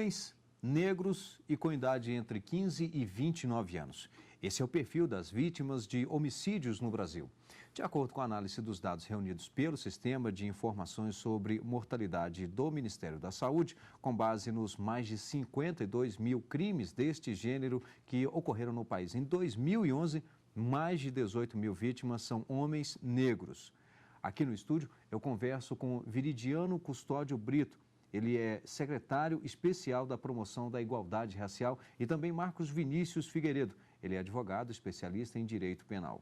Homens, negros e com idade entre 15 e 29 anos. Esse é o perfil das vítimas de homicídios no Brasil. De acordo com a análise dos dados reunidos pelo Sistema de Informações sobre Mortalidade do Ministério da Saúde, com base nos mais de 52 mil crimes deste gênero que ocorreram no país em 2011, mais de 18 mil vítimas são homens negros. Aqui no estúdio, eu converso com Viridiano Custódio Brito. Ele é secretário especial da promoção da igualdade racial, e também Marcos Vinícius Figueiredo. Ele é advogado especialista em direito penal.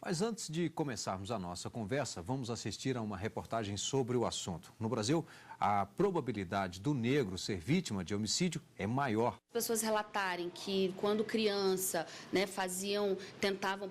Mas antes de começarmos a nossa conversa, vamos assistir a uma reportagem sobre o assunto. No Brasil, a probabilidade do negro ser vítima de homicídio é maior. As pessoas relatarem que quando criança,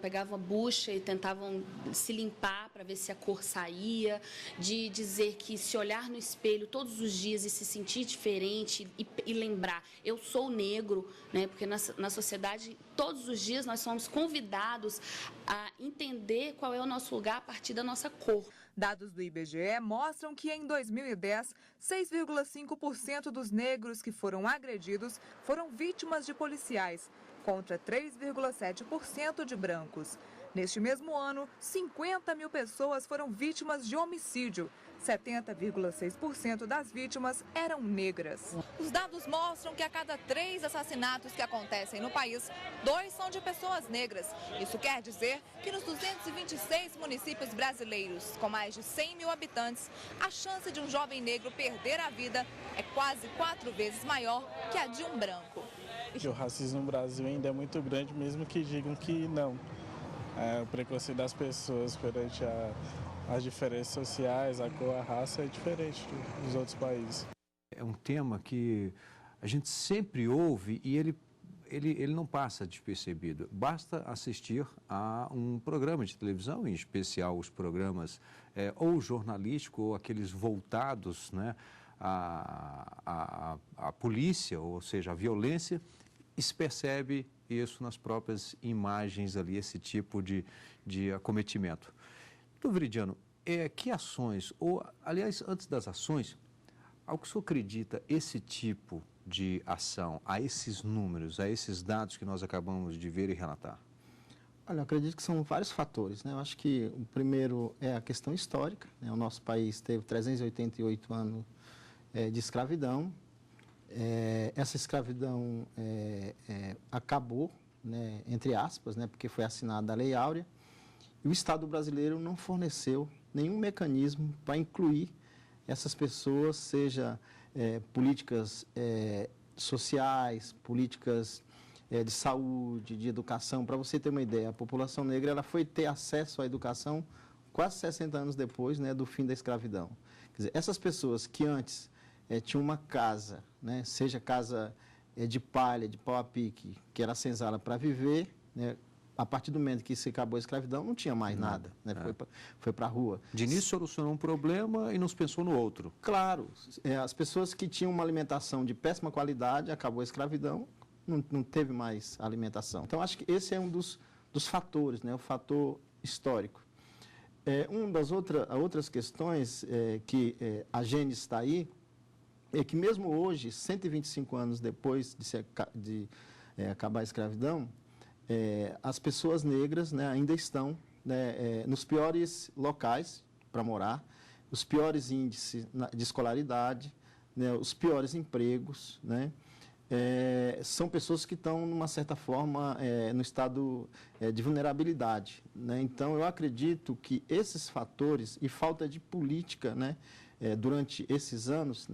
pegavam a bucha e tentavam se limpar para ver se a cor saía, de dizer que se olhar no espelho todos os dias e se sentir diferente e lembrar, eu sou negro, porque na sociedade todos os dias nós somos convidados a entender qual é o nosso lugar a partir da nossa cor. Dados do IBGE mostram que em 2010, 6,5% dos negros que foram agredidos foram vítimas de policiais, contra 3,7% de brancos. Neste mesmo ano, 50 mil pessoas foram vítimas de homicídio. 70,6% das vítimas eram negras. Os dados mostram que a cada 3 assassinatos que acontecem no país, 2 são de pessoas negras. Isso quer dizer que nos 226 municípios brasileiros, com mais de 100 mil habitantes, a chance de um jovem negro perder a vida é quase 4 vezes maior que a de um branco. O racismo no Brasil ainda é muito grande, mesmo que digam que não. O preconceito das pessoas perante as diferenças sociais, a cor, a raça é diferente dos outros países. É um tema que a gente sempre ouve e ele não passa despercebido. Basta assistir a um programa de televisão, em especial os programas ou jornalísticos ou aqueles voltados à polícia, ou seja, à violência, e se percebe isso nas próprias imagens ali, esse tipo de acometimento. Doutor Viridiano, que ações, ou aliás, antes das ações, ao que o senhor acredita esse tipo de ação, a esses números, a esses dados que nós acabamos de ver e relatar? Olha, eu acredito que são vários fatores, Eu acho que o primeiro é a questão histórica, O nosso país teve 388 anos de escravidão. Essa escravidão acabou, entre aspas, porque foi assinada a Lei Áurea, e o Estado brasileiro não forneceu nenhum mecanismo para incluir essas pessoas, seja políticas sociais, políticas de saúde, de educação. Para você ter uma ideia, a população negra ela foi ter acesso à educação quase 60 anos depois do fim da escravidão. Quer dizer, essas pessoas que antes tinham uma casa, seja casa de palha, de pau a pique, que era senzala para viver, a partir do momento que se acabou a escravidão, não tinha mais nada, foi para a rua. De início solucionou um problema e não se pensou no outro. Claro, as pessoas que tinham uma alimentação de péssima qualidade, acabou a escravidão, não teve mais alimentação. Então, acho que esse é um dos fatores, o fator histórico. Uma das outras questões que a Gênesis está aí, é que mesmo hoje, 125 anos depois de acabar a escravidão, as pessoas negras ainda estão nos piores locais para morar, os piores índices de escolaridade, os piores empregos, são pessoas que estão, numa certa forma, no estado de vulnerabilidade. Então, eu acredito que esses fatores e falta de política durante esses anos,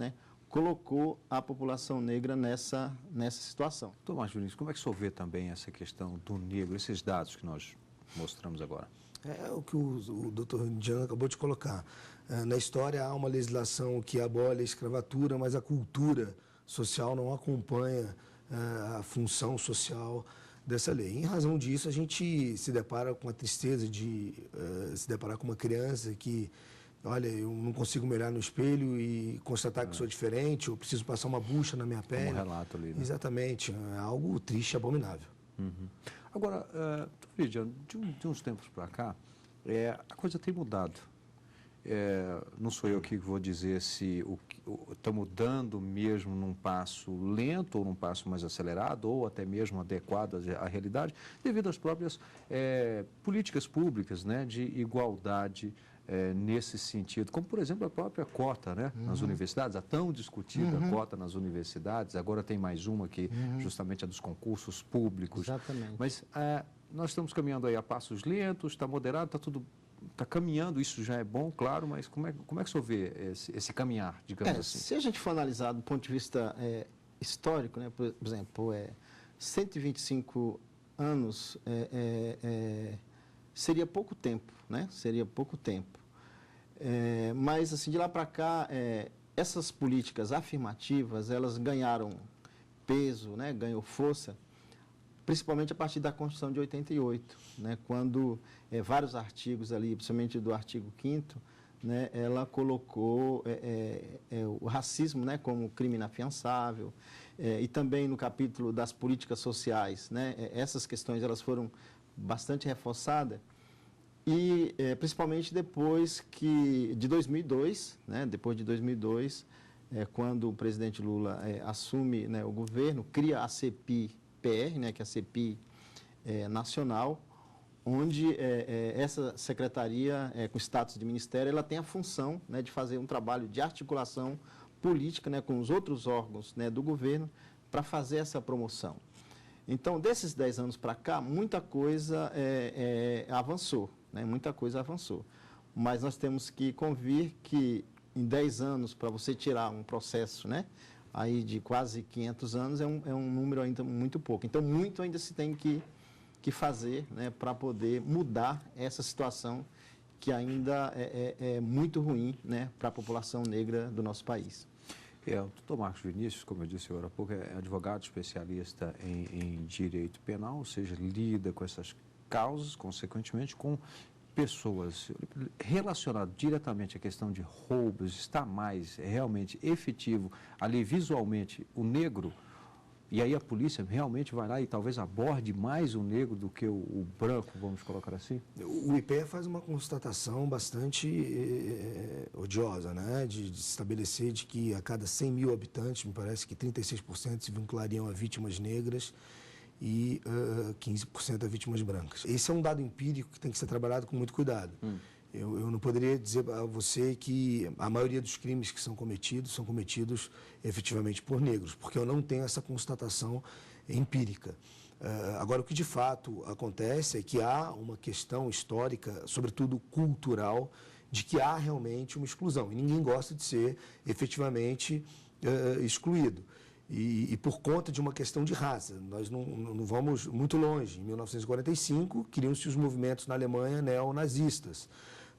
colocou a população negra nessa situação. Tomás Vinícius, como é que o senhor vê também essa questão do negro, esses dados que nós mostramos agora? É o que o doutor Viridiano acabou de colocar. Na história há uma legislação que abole a escravatura, mas a cultura social não acompanha a função social dessa lei. Em razão disso, a gente se depara com a tristeza de se deparar com uma criança que, olha, eu não consigo me olhar no espelho e constatar que sou diferente, eu preciso passar uma bucha na minha pele. Um relato ali, Exatamente, é algo triste e abominável. Uhum. Agora, de uns tempos para cá, a coisa tem mudado. não sou eu que vou dizer se estamos dando mesmo num passo lento ou num passo mais acelerado ou até mesmo adequado à realidade, devido às próprias políticas públicas, né, de igualdade nesse sentido, como por exemplo a própria cota, né, nas universidades, a tão discutida cota nas universidades, agora tem mais uma que justamente é dos concursos públicos. Exatamente. Mas nós estamos caminhando aí a passos lentos, está moderado, está tudo... Está caminhando, isso já é bom, claro, mas como é que o senhor vê esse caminhar, digamos assim? Se a gente for analisar do ponto de vista histórico, né, por exemplo, 125 anos seria pouco tempo, né? Seria pouco tempo. Mas, assim, de lá para cá, essas políticas afirmativas, elas ganharam peso, né, ganhou força, principalmente a partir da Constituição de 88, né, quando vários artigos ali, principalmente do artigo 5º, né, ela colocou o racismo, né, como crime inafiançável, e também no capítulo das políticas sociais, né, essas questões elas foram bastante reforçadas, e principalmente depois de 2002, né, depois de 2002, quando o presidente Lula assume, né, o governo, cria a CEPI-PR, né, que é a CEPI nacional, onde essa secretaria, com status de ministério, ela tem a função, né, de fazer um trabalho de articulação política, né, com os outros órgãos, né, do governo para fazer essa promoção. Então, desses 10 anos para cá, muita coisa avançou, né, muita coisa avançou. Mas nós temos que convir que em 10 anos, para você tirar um processo, né, aí de quase 500 anos, é um número ainda muito pouco. Então, muito ainda se tem que fazer, né, para poder mudar essa situação que ainda é muito ruim, né, para a população negra do nosso país. O doutor Marcos Vinícius, como eu disse agora há pouco, é advogado especialista em direito penal, ou seja, lida com essas causas, consequentemente, com pessoas relacionadas diretamente à questão de roubos, está mais realmente efetivo ali visualmente o negro, e aí a polícia realmente vai lá e talvez aborde mais o negro do que o branco, vamos colocar assim? O IPE faz uma constatação bastante odiosa, né? De estabelecer de que a cada 100 mil habitantes, me parece que 36% se vinculariam a vítimas negras e 15% a vítimas brancas. Esse é um dado empírico que tem que ser trabalhado com muito cuidado. Eu não poderia dizer a você que a maioria dos crimes que são cometidos efetivamente por negros, porque eu não tenho essa constatação empírica. Agora, o que de fato acontece é que há uma questão histórica, sobretudo cultural, de que há realmente uma exclusão. E ninguém gosta de ser efetivamente excluído. E por conta de uma questão de raça. Nós não vamos muito longe. Em 1945, criam-se os movimentos na Alemanha neonazistas.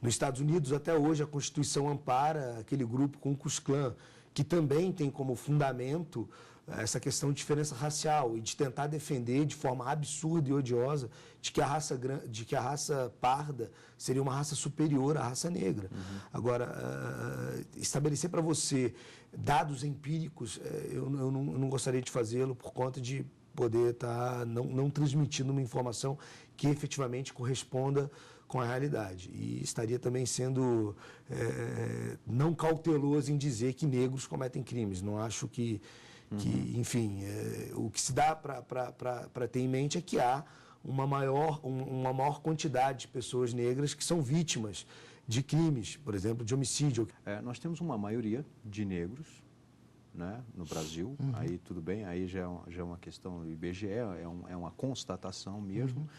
Nos Estados Unidos, até hoje, a Constituição ampara aquele grupo Ku Klux Klan, que também tem como fundamento essa questão de diferença racial e de tentar defender de forma absurda e odiosa de que a raça parda seria uma raça superior à raça negra. Agora, estabelecer para você dados empíricos, eu não gostaria de fazê-lo por conta de poder estar não transmitindo uma informação que efetivamente corresponda com a realidade. E estaria também sendo não cauteloso em dizer que negros cometem crimes. Não acho que enfim, o que se dá para ter em mente é que há uma maior quantidade de pessoas negras que são vítimas de crimes, por exemplo, de homicídio. Nós temos uma maioria de negros, né, no Brasil, aí tudo bem, aí já é uma questão do IBGE, é uma constatação mesmo,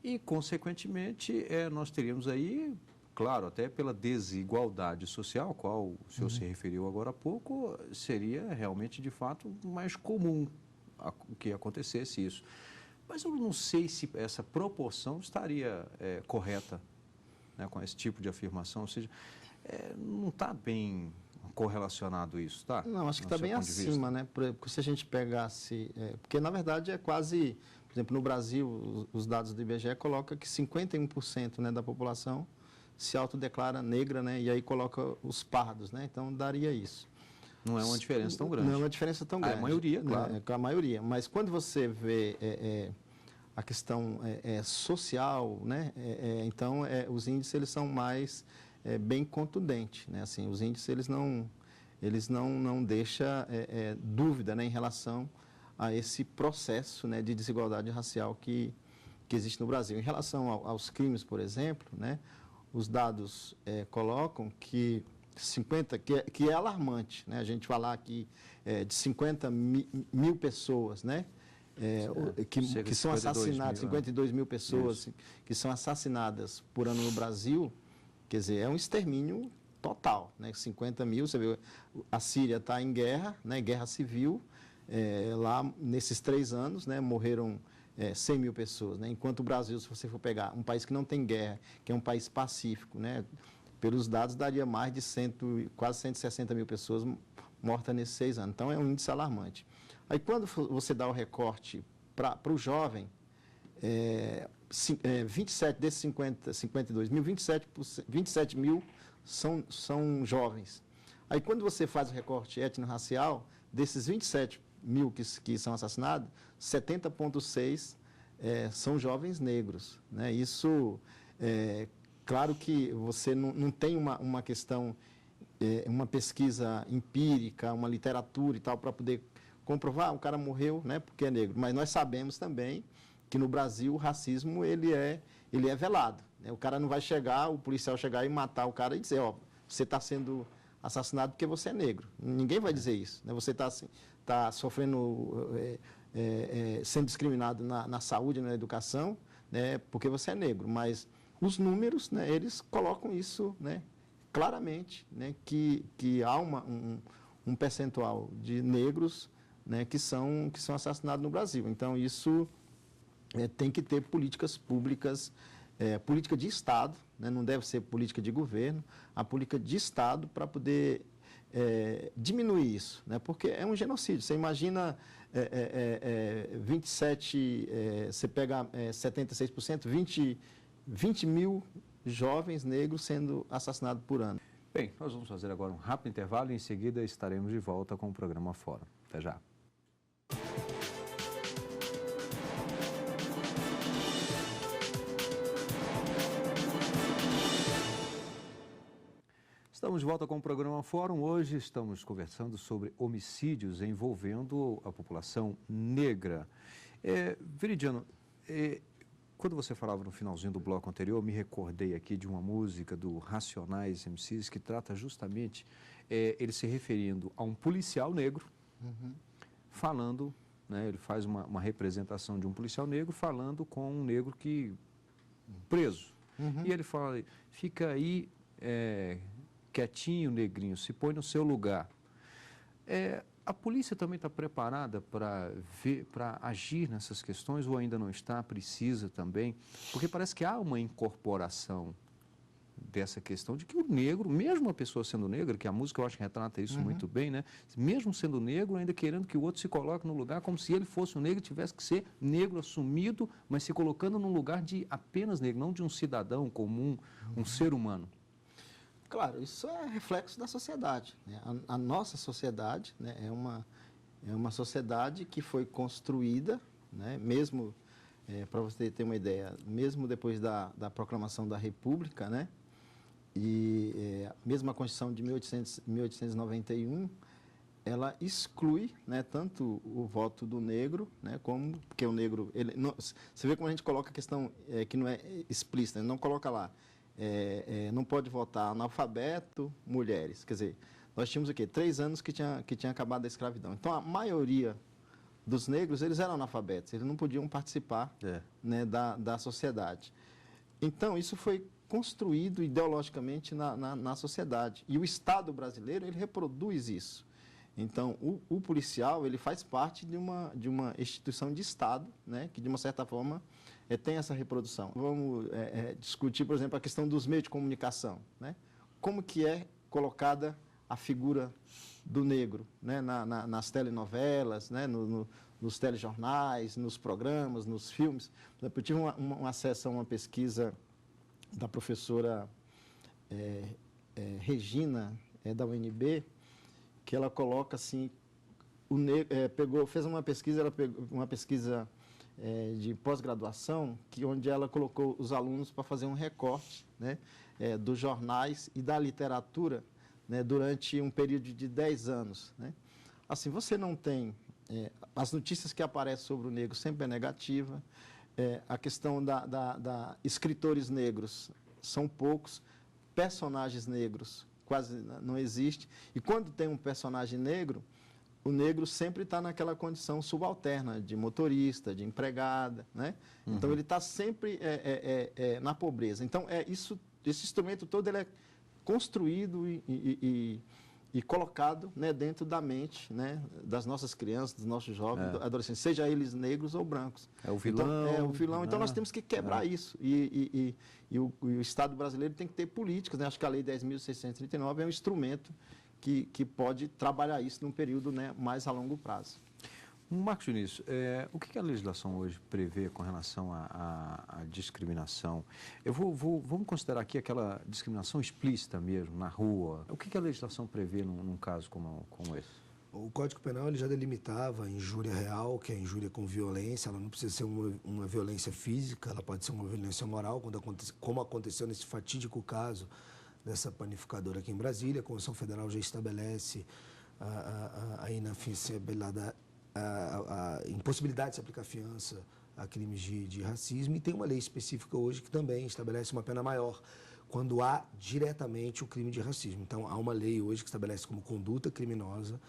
e, consequentemente, nós teríamos aí, claro, até pela desigualdade social, a qual o senhor se referiu agora há pouco, seria realmente, de fato, mais comum que acontecesse isso. Mas eu não sei se essa proporção estaria correta, né, com esse tipo de afirmação, ou seja, não está bem correlacionado isso, tá? Não, acho que está bem acima, né? Porque se a gente pegasse... porque, na verdade, é quase... Por exemplo, no Brasil, os dados do IBGE colocam que 51%, né, da população se autodeclara negra, né? E aí coloca os pardos, né? Então, daria isso. Não é uma diferença tão grande. Não é uma diferença tão grande. A maioria, claro. É a maioria. Mas quando você vê a questão social, né? Então, os índices eles são mais bem contundente, né? Assim, os índices eles não deixam dúvida, né, em relação a esse processo, né, de desigualdade racial que existe no Brasil. Em relação aos crimes, por exemplo, né, os dados colocam que que é alarmante, né, a gente falar aqui de 50 mil pessoas, né, que são assassinadas, 52 mil pessoas que são assassinadas por ano no Brasil. Quer dizer, é um extermínio total, né? 50 mil, você vê, a Síria está em guerra, né? Guerra civil, lá nesses 3 anos, né? Morreram 100 mil pessoas, né? Enquanto o Brasil, se você for pegar um país que não tem guerra, que é um país pacífico, né? Pelos dados, daria mais de quase 160 mil pessoas mortas nesses 6 anos. Então, é um índice alarmante. Aí, quando você dá o recorte para o jovem, 27 desses 52 mil, 27 mil são jovens. Aí, quando você faz o recorte étnico-racial, desses 27 mil que são assassinados, 70,6 são jovens negros, né? Isso, claro que você não tem uma questão, uma pesquisa empírica, uma literatura e tal, para poder comprovar, o cara morreu, né, porque é negro. Mas nós sabemos também que no Brasil o racismo ele é velado, né? O cara não vai chegar, o policial chegar e matar o cara e dizer, ó, você está sendo assassinado porque você é negro. Ninguém vai dizer isso, né? Você está sofrendo, sendo discriminado na saúde, na educação, né, porque você é negro. Mas os números, né, eles colocam isso, né, claramente, né, que há um percentual de negros, né, que são assassinados no Brasil. Então, isso tem que ter políticas públicas, política de Estado, né, não deve ser política de governo, a política de Estado para poder diminuir isso, né, porque é um genocídio. Você imagina 27, você pega 76%, 20 mil jovens negros sendo assassinados por ano. Bem, nós vamos fazer agora um rápido intervalo e em seguida estaremos de volta com o programa Fórum. Até já. Estamos de volta com o programa Fórum. Hoje estamos conversando sobre homicídios envolvendo a população negra. Veridiano, quando você falava no finalzinho do bloco anterior, eu me recordei aqui de uma música do Racionais MCs que trata justamente, ele se referindo a um policial negro, falando, né, ele faz uma representação de um policial negro falando com um negro preso. E ele fala, fica aí quietinho, negrinho, se põe no seu lugar. A polícia também está preparada para agir nessas questões ou ainda não está? Precisa também? Porque parece que há uma incorporação dessa questão de que o negro, mesmo a pessoa sendo negra, que a música eu acho que retrata isso muito bem, né? Mesmo sendo negro, ainda querendo que o outro se coloque no lugar como se ele fosse um negro e tivesse que ser negro assumido, mas se colocando no lugar de apenas negro, não de um cidadão comum, um ser humano. Claro, isso é reflexo da sociedade, né? A nossa sociedade, né, é uma sociedade que foi construída, né, mesmo, para você ter uma ideia, mesmo depois da proclamação da República, né, e mesmo a Constituição de 1891, ela exclui, né, tanto o voto do negro, né, como, porque o negro, você vê como a gente coloca a questão que não é explícita, não coloca lá, não pode votar analfabeto, mulheres. Quer dizer, nós tínhamos o quê? 3 anos que tinha acabado a escravidão. Então, a maioria dos negros, eles eram analfabetos, eles não podiam participar, né, da sociedade. Então, isso foi construído ideologicamente na sociedade. E o Estado brasileiro, ele reproduz isso. Então, o policial, ele faz parte de uma instituição de Estado, né, que, de uma certa forma, tem essa reprodução. Vamos discutir, por exemplo, a questão dos meios de comunicação, né? Como que é colocada a figura do negro, né, nas telenovelas, né, nos telejornais, nos programas, nos filmes. Eu tive um acesso a uma pesquisa da professora Regina, da UNB, que ela coloca assim, fez uma pesquisa, ela pegou uma pesquisa de pós-graduação, onde ela colocou os alunos para fazer um recorte, né, dos jornais e da literatura, né, durante um período de 10 anos. Né? Assim, você não tem... as notícias que aparecem sobre o negro sempre é negativa, a questão da escritores negros são poucos, personagens negros quase não existe, e quando tem um personagem negro, o negro sempre está naquela condição subalterna, de motorista, de empregada, né? Então, ele está sempre na pobreza. Então, esse instrumento todo ele é construído e colocado, né, dentro da mente, né, das nossas crianças, dos nossos jovens, adolescentes, seja eles negros ou brancos. É o vilão. Então, o vilão. Então, nós temos que quebrar isso. E o Estado brasileiro tem que ter políticas, né? Acho que a Lei 10.639 é um instrumento que pode trabalhar isso num período, né, mais a longo prazo. Marcos Vinícius, o que a legislação hoje prevê com relação à discriminação? Vamos considerar aqui aquela discriminação explícita mesmo, na rua. O que a legislação prevê num caso como esse? O Código Penal ele já delimitava a injúria real, que é a injúria com violência. Ela não precisa ser uma violência física, ela pode ser uma violência moral, como aconteceu nesse fatídico caso dessa panificadora aqui em Brasília. A Constituição Federal já estabelece a impossibilidade de se aplicar fiança a crimes de racismo, e tem uma lei específica hoje que também estabelece uma pena maior quando há diretamente o crime de racismo. Então, há uma lei hoje que estabelece como conduta criminosa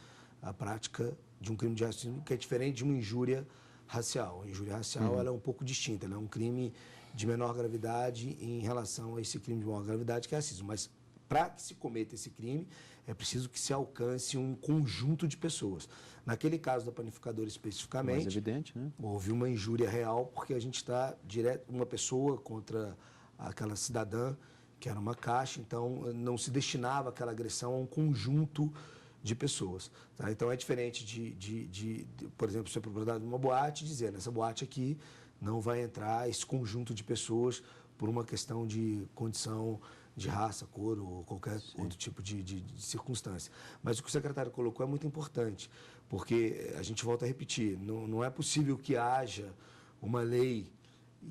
a prática de um crime de racismo, que é diferente de uma injúria racial. A injúria racial ela é um pouco distinta, ela é um crime de menor gravidade em relação a esse crime de maior gravidade, que é racismo. Mas, para que se cometa esse crime, é preciso que se alcance um conjunto de pessoas. Naquele caso da panificadora especificamente, mais evidente, né? Houve uma injúria real, porque a gente está direto, uma pessoa contra aquela cidadã, que era uma caixa, então não se destinava aquela agressão a um conjunto de pessoas. Tá? Então é diferente por exemplo, ser proprietário de uma boate, dizer, nessa boate aqui não vai entrar esse conjunto de pessoas por uma questão de condição de raça, cor ou qualquer outro tipo de circunstância. Mas o que o secretário colocou é muito importante, porque a gente volta a repetir, não é possível que haja uma lei,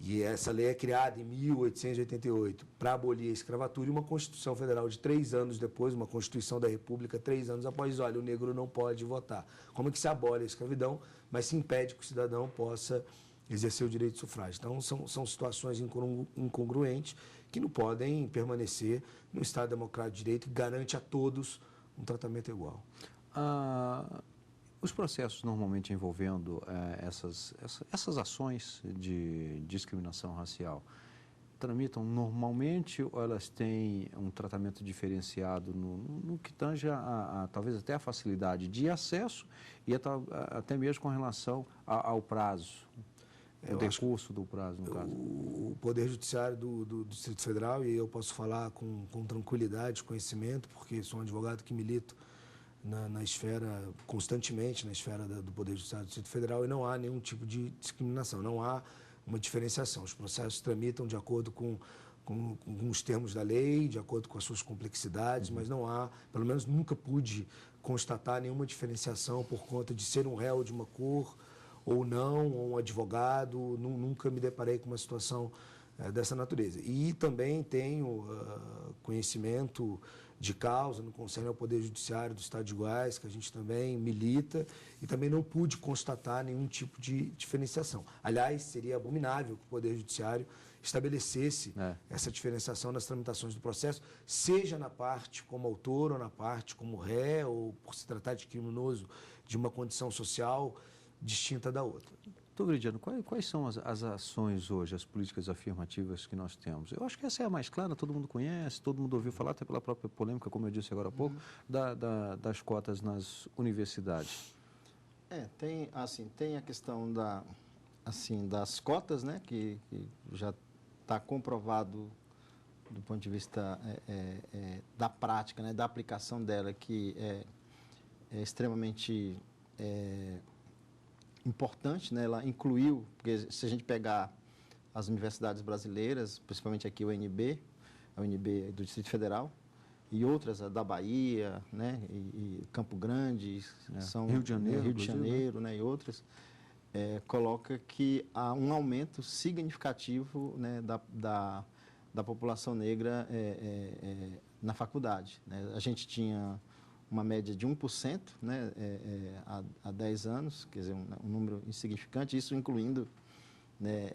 e essa lei é criada em 1888, para abolir a escravatura, e uma Constituição Federal de 3 anos depois, uma Constituição da República, 3 anos após, diz, olha, o negro não pode votar. Como é que se abole a escravidão, mas se impede que o cidadão possa exercer o direito de sufrágio? Então, são situações incongruentes que não podem permanecer no Estado Democrático de Direito, que garante a todos um tratamento igual. Os processos normalmente envolvendo essas ações de discriminação racial tramitam normalmente ou elas têm um tratamento diferenciado no que tange talvez até a facilidade de acesso e até mesmo com relação ao prazo? O decurso do prazo, no caso. O Poder Judiciário do Distrito Federal, e eu posso falar com tranquilidade, conhecimento, porque sou um advogado que milito na esfera, constantemente na esfera do Poder Judiciário do Distrito Federal, e não há nenhum tipo de discriminação, não há uma diferenciação. Os processos tramitam de acordo com os termos da lei, de acordo com as suas complexidades, mas não há, pelo menos nunca pude constatar nenhuma diferenciação por conta de ser um réu de uma cor ou não, ou um advogado, nunca me deparei com uma situação dessa natureza. E também tenho conhecimento de causa no Conselho ao Poder Judiciário do Estado de Goiás, que a gente também milita, e também não pude constatar nenhum tipo de diferenciação. Aliás, seria abominável que o Poder Judiciário estabelecesse essa diferenciação nas tramitações do processo, seja na parte como autor, ou na parte como ré, ou por se tratar de criminoso de uma condição social distinta da outra. Doutor Veridiano, quais são as ações hoje, as políticas afirmativas que nós temos? Eu acho que essa é a mais clara, todo mundo conhece, todo mundo ouviu falar, até pela própria polêmica, como eu disse agora há pouco, das cotas nas universidades. Tem a questão das cotas, né, que já está comprovado do ponto de vista da prática, né, da aplicação dela, que é extremamente importante, né? Ela incluiu, porque se a gente pegar as universidades brasileiras, principalmente aqui a UNB do Distrito Federal, e outras, a da Bahia, né? e Campo Grande, Rio de Janeiro, né? E outras, coloca que há um aumento significativo, né, da população negra na faculdade, né? A gente tinha uma média de 1%, né, há 10 anos, quer dizer, um número insignificante, isso incluindo, né,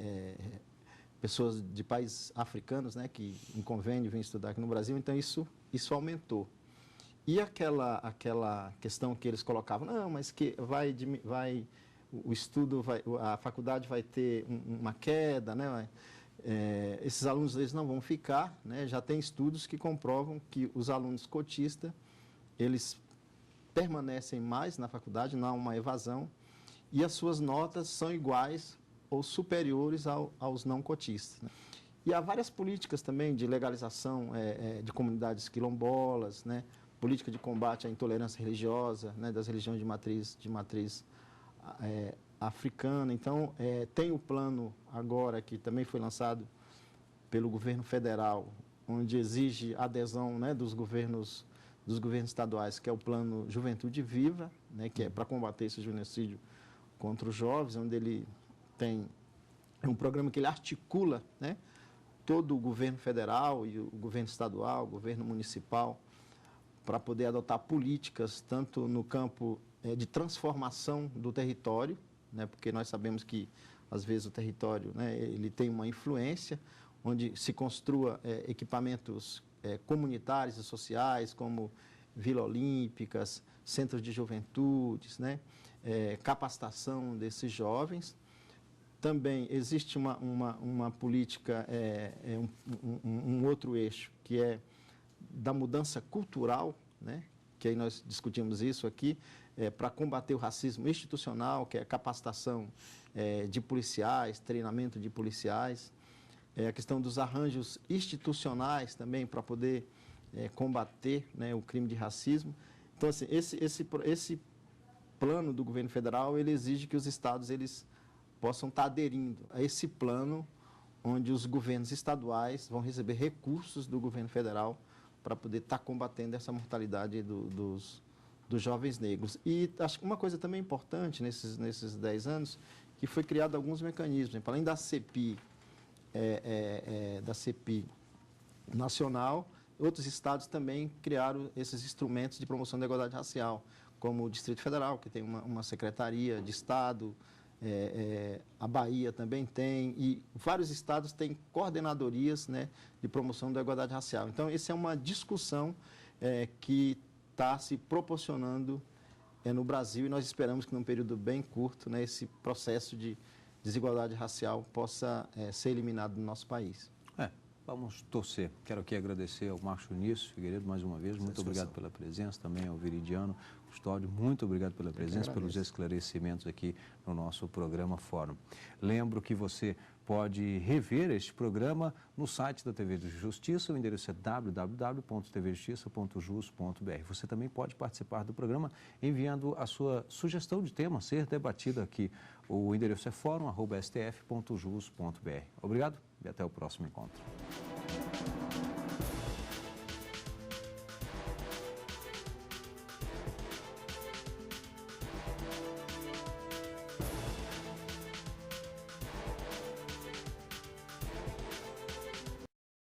pessoas de países africanos, né, que em convênio vêm estudar aqui no Brasil, então isso aumentou. E aquela questão que eles colocavam, não, mas que a faculdade vai ter uma queda, né? Esses alunos eles não vão ficar, né? Já tem estudos que comprovam que os alunos cotistas, eles permanecem mais na faculdade, não há uma evasão, e as suas notas são iguais ou superiores aos não cotistas, né? E há várias políticas também de legalização de comunidades quilombolas, né? Política de combate à intolerância religiosa, né? Das religiões de matriz africana. Então, tem o plano agora, que também foi lançado pelo governo federal, onde exige adesão, né, dos governos estaduais, que é o plano Juventude Viva, né, que é para combater esse genocídio contra os jovens, onde ele tem um programa que ele articula, né, todo o governo federal e o governo estadual, o governo municipal, para poder adotar políticas tanto no campo de transformação do território, né, porque nós sabemos que, às vezes, o território, né, ele tem uma influência, onde se construa equipamentos comunitários e sociais, como Vila Olímpicas, centros de juventudes, né, capacitação desses jovens. Também existe uma política, um outro eixo, que é da mudança cultural, né, que aí nós discutimos isso aqui, para combater o racismo institucional, que é a capacitação de policiais, treinamento de policiais, a questão dos arranjos institucionais também, para poder combater, né, o crime de racismo. Então, assim, esse plano do governo federal, ele exige que os estados eles possam estar aderindo a esse plano, onde os governos estaduais vão receber recursos do governo federal para poder estar combatendo essa mortalidade dos jovens negros. E acho que uma coisa também importante nesses 10 anos, que foi criado alguns mecanismos, além da CEPI, nacional, outros estados também criaram esses instrumentos de promoção da igualdade racial, como o Distrito Federal, que tem uma secretaria de Estado, a Bahia também tem, e vários estados têm coordenadorias, né, de promoção da igualdade racial. Então, essa é uma discussão que está se proporcionando no Brasil, e nós esperamos que, num período bem curto, né, esse processo de desigualdade racial possa ser eliminado no nosso país. Vamos torcer. Quero aqui agradecer ao Marcos Vinícius Figueiredo mais uma vez. Muito obrigado pela presença, também ao Viridiano Custódio. Muito obrigado pela presença, pelos esclarecimentos aqui no nosso programa Fórum. Lembro que você pode rever este programa no site da TV Justiça. O endereço é www.tvjustiça.jus.br. Você também pode participar do programa enviando a sua sugestão de tema a ser debatido aqui. O endereço é fórum@stf.jus.br. Obrigado e até o próximo encontro.